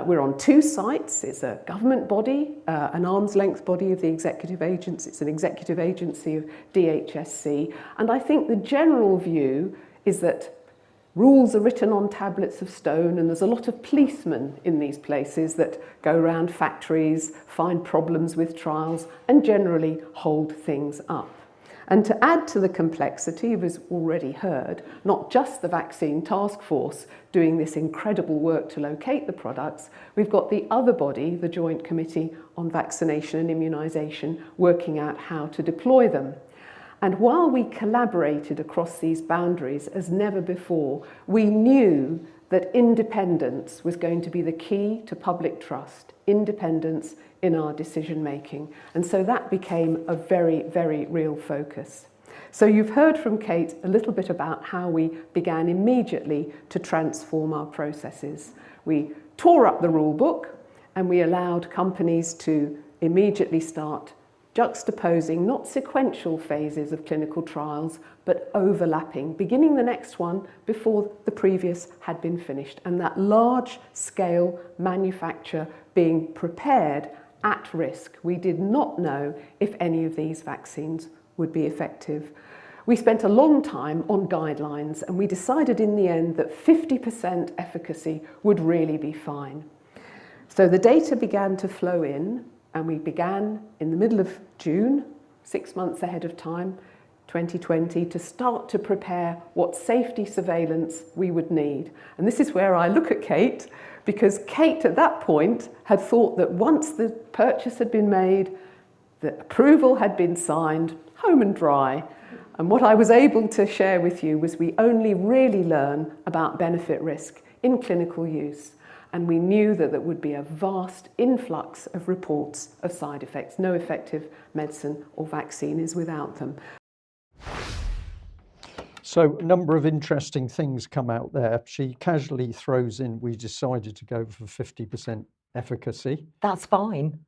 S7: We're on two sites. It's a government body, an arm's length body of the executive agency. It's an executive agency of DHSC. And I think the general view is that rules are written on tablets of stone, and there's a lot of policemen in these places that go around factories, find problems with trials, and generally hold things up. And to add to the complexity, you've already heard, not just the Vaccine Task Force doing this incredible work to locate the products, we've got the other body, the Joint Committee on Vaccination and Immunisation, working out how to deploy them. And while we collaborated across these boundaries as never before, we knew that independence was going to be the key to public trust, independence in our decision making. And so that became a very, very real focus. So you've heard from Kate a little bit about how we began immediately to transform our processes. We tore up the rule book, and we allowed companies to immediately start juxtaposing not sequential phases of clinical trials, but overlapping, beginning the next one before the previous had been finished, and that large-scale manufacture being prepared at risk. We did not know if any of these vaccines would be effective. We spent a long time on guidelines, and we decided in the end that 50% efficacy would really be fine. So the data began to flow in, and we began in the middle of June, 6 months ahead of time, 2020, to start to prepare what safety surveillance we would need. And this is where I look at Kate, because Kate at that point had thought that once the purchase had been made, the approval had been signed, home and dry. And what I was able to share with you was we only really learn about benefit risk in clinical use. And we knew that there would be a vast influx of reports of side effects. No effective medicine or vaccine is without them.
S1: So a number of interesting things come out there. She casually throws in, we decided to go for 50% efficacy.
S2: That's fine.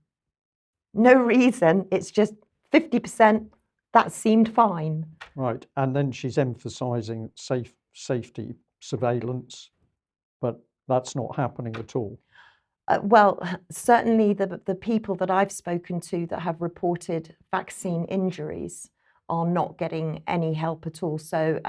S2: No reason, it's just 50%, that seemed fine.
S1: Right, and then she's emphasising safety surveillance, but that's not happening at all.
S2: Well, certainly the people that I've spoken to that have reported vaccine injuries are not getting any help at all. So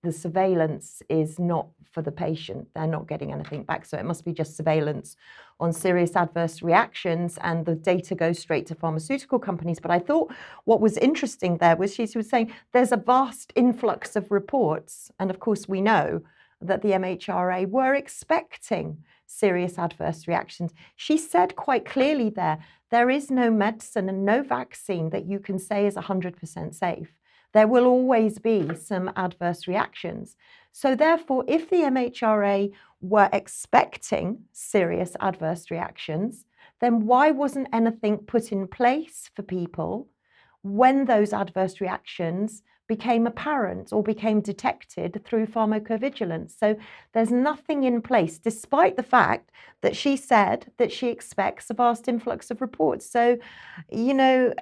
S2: the surveillance is not for the patient. They're not getting anything back. So it must be just surveillance on serious adverse reactions, and the data goes straight to pharmaceutical companies. But I thought what was interesting there was she was saying there's a vast influx of reports. And of course, we know that the MHRA were expecting serious adverse reactions. She said quite clearly there is no medicine and no vaccine that you can say is 100% safe. There will always be some adverse reactions. So therefore, if the MHRA were expecting serious adverse reactions, then why wasn't anything put in place for people when those adverse reactions became apparent or became detected through pharmacovigilance? So there's nothing in place, despite the fact that she said that she expects a vast influx of reports. So, you know,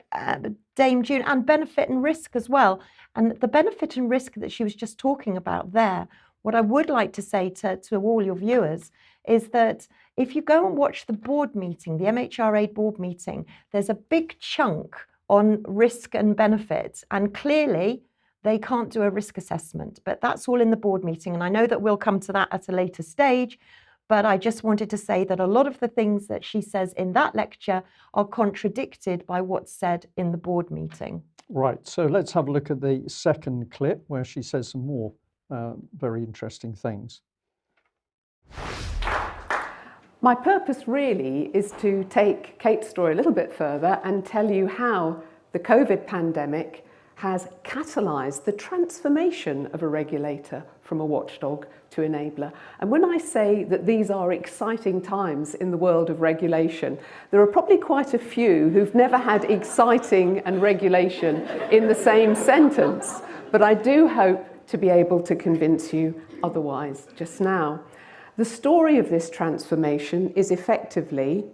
S2: Dame June, and benefit and risk as well. And the benefit and risk that she was just talking about there, what I would like to say to all your viewers is that if you go and watch the board meeting, the MHRA board meeting, there's a big chunk on risk and benefit. And clearly, they can't do a risk assessment, but that's all in the board meeting. And I know that we'll come to that at a later stage, but I just wanted to say that a lot of the things that she says in that lecture are contradicted by what's said in the board meeting.
S1: Right, so let's have a look at the second clip where she says some more very interesting things.
S7: My purpose really is to take Kate's story a little bit further and tell you how the COVID pandemic has catalysed the transformation of a regulator from a watchdog to enabler. And when I say that these are exciting times in the world of regulation, there are probably quite a few who've never had exciting and regulation in the same sentence. But I do hope to be able to convince you otherwise just now. The story of this transformation is effectively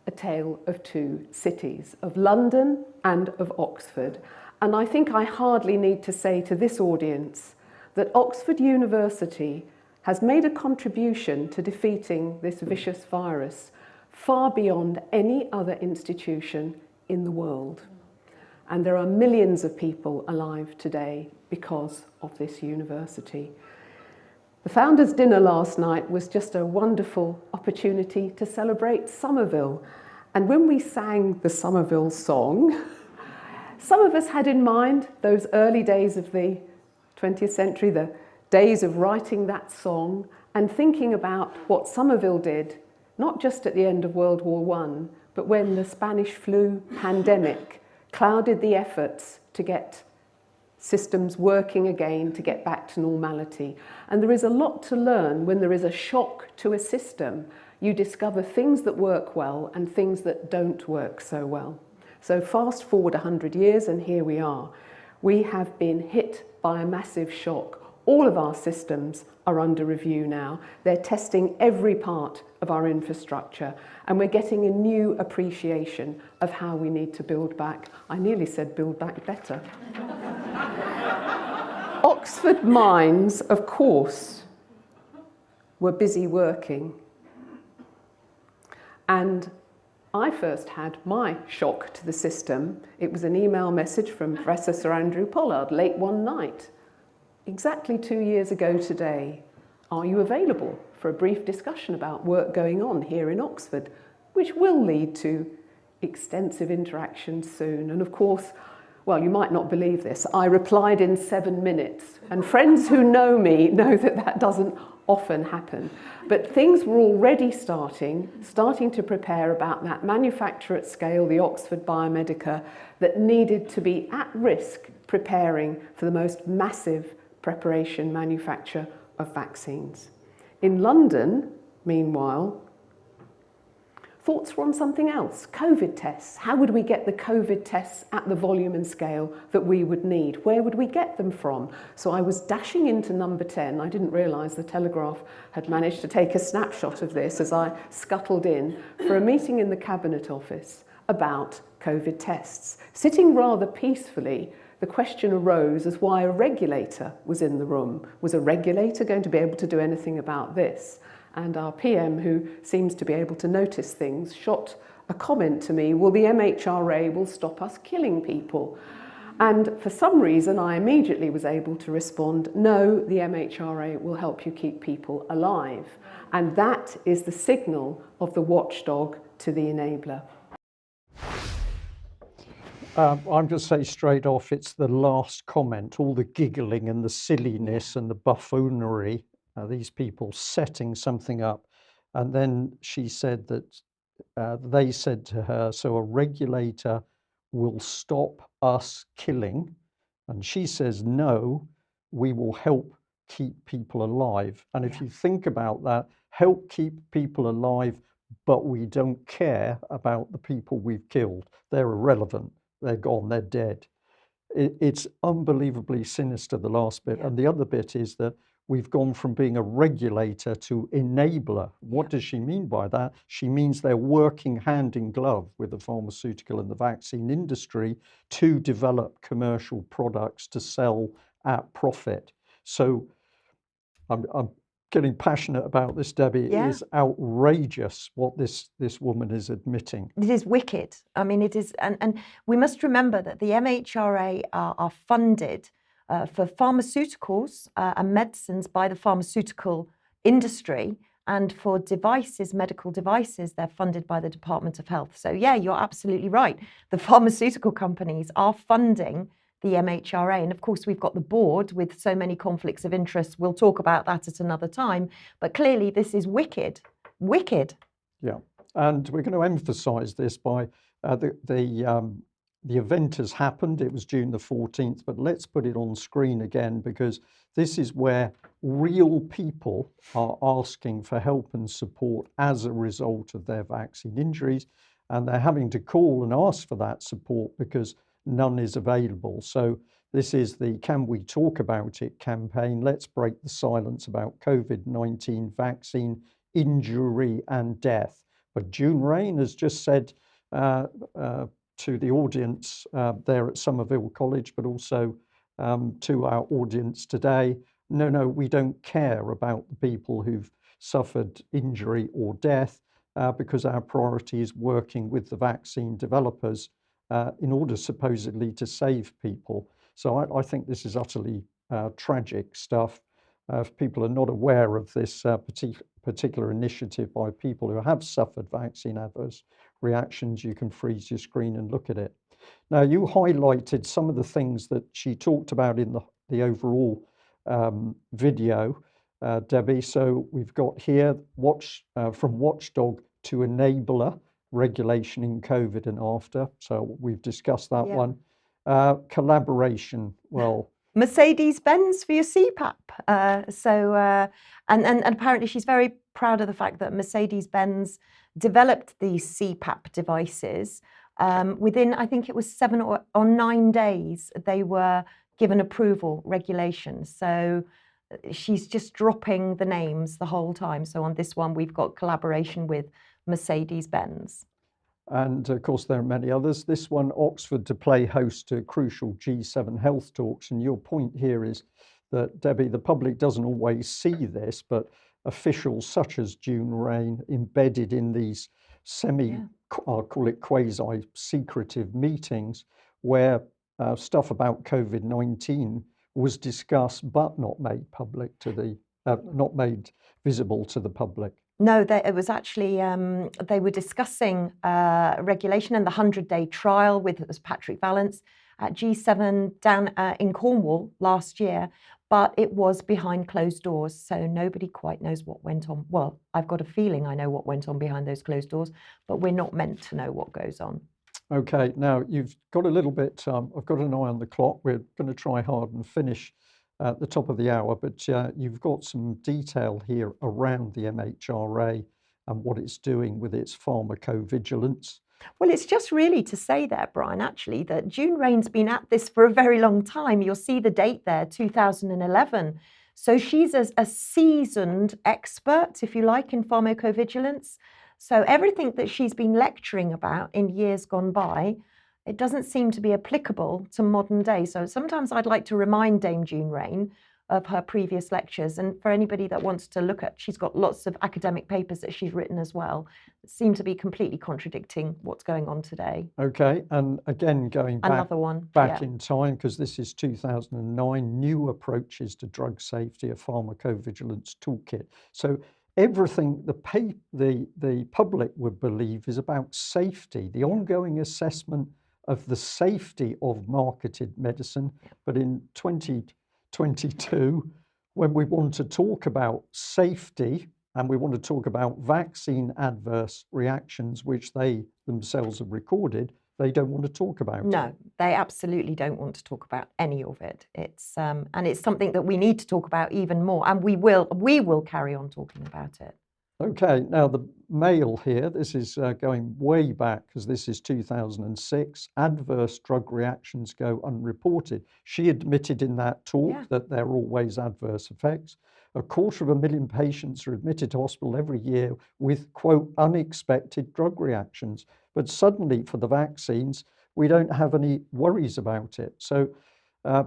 S7: a tale of two cities, of London and of Oxford. And I think I hardly need to say to this audience that Oxford University has made a contribution to defeating this vicious virus far beyond any other institution in the world. And there are millions of people alive today because of this university. The founders' dinner last night was just a wonderful opportunity to celebrate Somerville. And when we sang the Somerville song, some of us had in mind those early days of the 20th century, the days of writing that song and thinking about what Somerville did, not just at the end of World War I, but when the Spanish flu pandemic clouded the efforts to get systems working again, to get back to normality. And there is a lot to learn when there is a shock to a system. You discover things that work well and things that don't work so well. So fast forward 100 years and here we are. We have been hit by a massive shock. All of our systems are under review now. They're testing every part of our infrastructure and we're getting a new appreciation of how we need to build back. I nearly said build back better. Oxford minds, of course, were busy working. And I first had my shock to the system. It was an email message from Professor Sir Andrew Pollard late one night. Exactly 2 years ago today, are you available for a brief discussion about work going on here in Oxford, which will lead to extensive interactions soon? And of course, well, you might not believe this, I replied in 7 minutes. And friends who know me know that that doesn't often happen. But things were already starting to prepare about that manufacture at scale, the Oxford Biomedica, that needed to be at risk preparing for the most massive preparation manufacture of vaccines. In London, meanwhile, thoughts were on something else, COVID tests. How would we get the COVID tests at the volume and scale that we would need? Where would we get them from? So I was dashing into number 10. I didn't realise the Telegraph had managed to take a snapshot of this as I scuttled in for a meeting in the Cabinet Office about COVID tests. Sitting rather peacefully, the question arose as why a regulator was in the room. Was a regulator going to be able to do anything about this? And our PM, who seems to be able to notice things, shot a comment to me, well, the MHRA will stop us killing people. And for some reason, I immediately was able to respond, no, the MHRA will help you keep people alive. And that is the signal of the watchdog to the enabler.
S1: I'm just saying straight off, it's the last comment, all the giggling and the silliness and the buffoonery. These people setting something up. And then she said that they said to her, so a regulator will stop us killing. And she says, no, we will help keep people alive. And if you think about that, help keep people alive, but we don't care about the people we've killed. They're irrelevant. They're gone. They're dead. It's unbelievably sinister, the last bit. And the other bit is that we've gone from being a regulator to enabler. What does she mean by that? She means they're working hand in glove with the pharmaceutical and the vaccine industry to develop commercial products to sell at profit. So I'm getting passionate about this, Debbie. It is outrageous what this woman is admitting.
S2: It is wicked. I mean, it is, and we must remember that the MHRA are funded for pharmaceuticals and medicines by the pharmaceutical industry, and for devices, medical devices, they're funded by the Department of Health. So yeah, you're absolutely right. The pharmaceutical companies are funding the MHRA. And of course, we've got the board with so many conflicts of interest. We'll talk about that at another time. But clearly, this is wicked, wicked.
S1: Yeah, and we're going to emphasise this by the event has happened. It was June the 14th, but let's put it on screen again, because this is where real people are asking for help and support as a result of their vaccine injuries, and they're having to call and ask for that support because none is available. So this is the Can We Talk About It campaign. Let's break the silence about COVID-19 vaccine injury and death. But June Rain has just said to the audience there at Somerville College, but also to our audience today, no, we don't care about the people who've suffered injury or death because our priority is working with the vaccine developers in order supposedly to save people. So I think this is utterly tragic stuff. If people are not aware of this particular initiative by people who have suffered vaccine adverse reactions, you can freeze your screen and look at it. Now, you highlighted some of the things that she talked about in the overall video, Debbie. So we've got here from watchdog to enabler, regulation in COVID and after. So we've discussed that one. Collaboration, well,
S2: Mercedes-Benz for your CPAP. And apparently she's very proud of the fact that Mercedes-Benz developed these CPAP devices. Within, I think it was 7 or 9 days, they were given approval regulations. So she's just dropping the names the whole time. So on this one, we've got collaboration with Mercedes-Benz.
S1: And of course, there are many others. This one, Oxford to play host to crucial G7 health talks. And your point here is that, Debbie, the public doesn't always see this, but officials such as June Rain, embedded in these I'll call it quasi-secretive meetings where stuff about COVID-19 was discussed but not made public to the, not made visible to the public.
S2: No, it was actually, they were discussing regulation and the 100-day trial with it was Patrick Vallance at G7 down in Cornwall last year, but it was behind closed doors, so nobody quite knows what went on. Well, I've got a feeling I know what went on behind those closed doors, but we're not meant to know what goes on.
S1: Okay, now you've got a little bit, I've got an eye on the clock. We're going to try hard and finish at the top of the hour, but you've got some detail here around the MHRA and what it's doing with its pharmacovigilance.
S2: Well, it's just really to say there, Brian, actually, that June Rain's been at this for a very long time. You'll see the date there, 2011. So she's a seasoned expert, if you like, in pharmacovigilance. So everything that she's been lecturing about in years gone by, it doesn't seem to be applicable to modern day. So sometimes I'd like to remind Dame June Rain of her previous lectures. And for anybody that wants to look at, she's got lots of academic papers that she's written as well that seem to be completely contradicting what's going on today.
S1: Okay, and again, going back in time, because this is 2009, new approaches to drug safety, a pharmacovigilance toolkit. So everything the public would believe is about safety, the ongoing assessment of the safety of marketed medicine. But in 2022, when we want to talk about safety and we want to talk about vaccine adverse reactions, which they themselves have recorded, they don't want to talk about it.
S2: No, they absolutely don't want to talk about any of it. It's and it's something that we need to talk about even more, and we will carry on talking about it.
S1: Okay, now the Mail here, this is going way back because this is 2006. Adverse drug reactions go unreported. She admitted in that talk that there are always adverse effects. 250,000 patients are admitted to hospital every year with, quote, unexpected drug reactions. But suddenly for the vaccines, we don't have any worries about it. So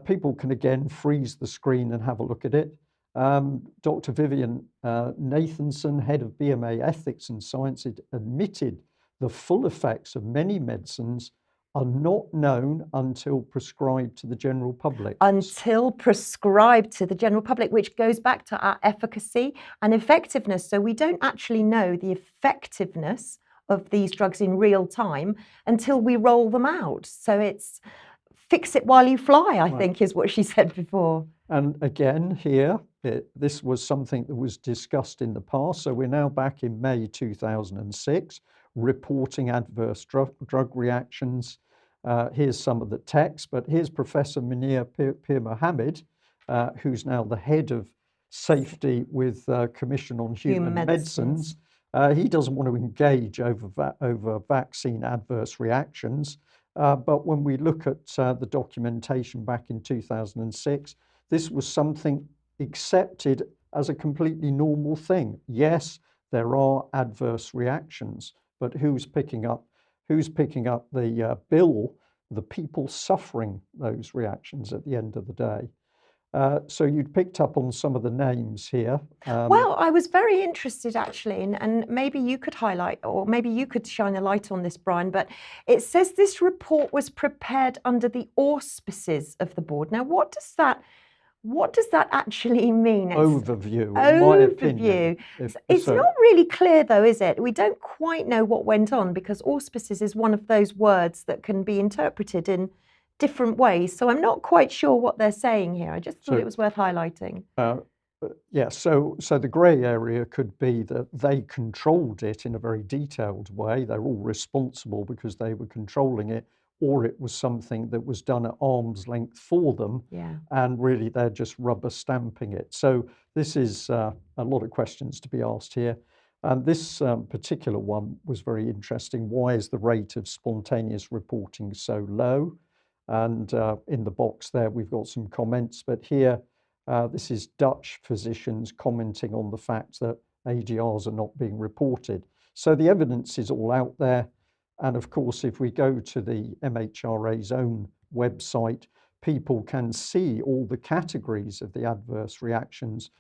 S1: people can again freeze the screen and have a look at it. Dr. Vivian Nathanson, head of BMA Ethics and Science, admitted the full effects of many medicines are not known until prescribed to the general public.
S2: Until prescribed to the general public, which goes back to our efficacy and effectiveness. So we don't actually know the effectiveness of these drugs in real time until we roll them out. So it's fix it while you fly, I think, is what she said before.
S1: And again, here, this was something that was discussed in the past. So we're now back in May 2006, reporting adverse drug reactions. Here's some of the text, but here's Professor Munir Pir Mohammed, who's now the head of safety with Commission on Human Medicines. He doesn't want to engage over vaccine adverse reactions. But when we look at the documentation back in 2006, this was something accepted as a completely normal thing. Yes, there are adverse reactions, but who's picking up the bill? The people suffering those reactions at the end of the day. So you'd picked up on some of the names here.
S2: Well, I was very interested actually, and maybe you could highlight, or maybe you could shine a light on this, Brian, but it says this report was prepared under the auspices of the board. Now, what does that actually mean?
S1: Overview, in my opinion.
S2: It's not really clear though, is it? We don't quite know what went on because auspices is one of those words that can be interpreted in different ways. So I'm not quite sure what they're saying here. I just thought it was worth highlighting.
S1: Yeah, so the grey area could be that they controlled it in a very detailed way. They're all responsible because they were controlling it, or it was something that was done at arm's length for them, and really they're just rubber stamping it. So this is a lot of questions to be asked here. And this particular one was very interesting. Why is the rate of spontaneous reporting so low? And in the box there, we've got some comments, but here, this is Dutch physicians commenting on the fact that ADRs are not being reported. So the evidence is all out there. And of course, if we go to the MHRA's own website, people can see all the categories of the adverse reactions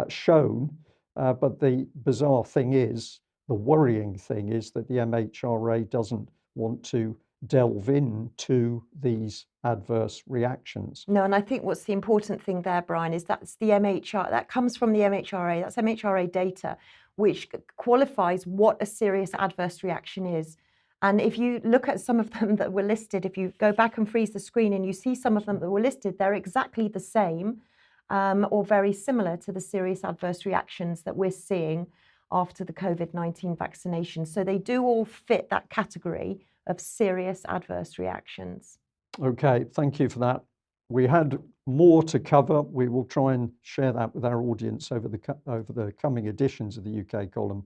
S1: shown. But the bizarre thing is, the worrying thing is that the MHRA doesn't want to delve into these adverse reactions.
S2: No, and I think what's the important thing there, Brian, is that's the MHR, that comes from the MHRA, that's MHRA data, which qualifies what a serious adverse reaction is. And if you look at some of them that were listed, if you go back and freeze the screen and you see some of them that were listed, they're exactly the same or very similar to the serious adverse reactions that we're seeing after the COVID-19 vaccination. So they do all fit that category of serious adverse reactions.
S1: Okay, thank you for that. We had more to cover. We will try and share that with our audience over the coming editions of the UK Column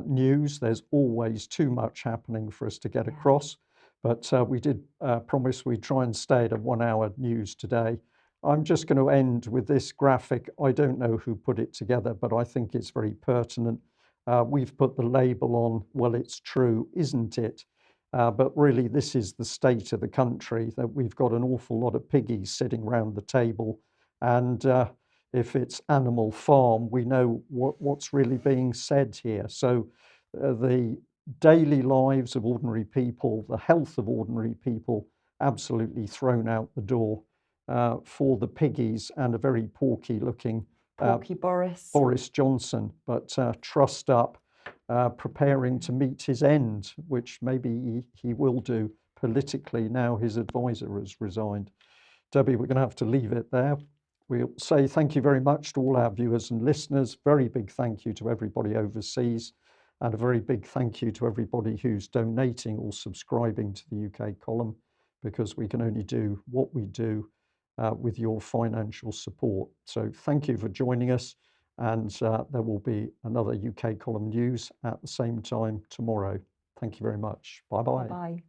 S1: News. There's always too much happening for us to get across, but we did promise we'd try and stay at a 1 hour news today. I'm just going to end with this graphic. I don't know who put it together, but I think it's very pertinent. We've put the label on, well, it's true, isn't it? But really, this is the state of the country, that we've got an awful lot of piggies sitting round the table. And if it's Animal Farm, we know what's really being said here. So the daily lives of ordinary people, the health of ordinary people, absolutely thrown out the door for the piggies and a very porky looking Boris Johnson, but trussed up, preparing to meet his end, which maybe he will do politically now his advisor has resigned. Debbie, we're going to have to leave it there. We'll say thank you very much to all our viewers and listeners. Very big thank you to everybody overseas, and a very big thank you to everybody who's donating or subscribing to the UK Column, because we can only do what we do with your financial support. So thank you for joining us, and there will be another UK Column News at the same time tomorrow. Thank you very much. Bye-bye.
S2: Bye-bye.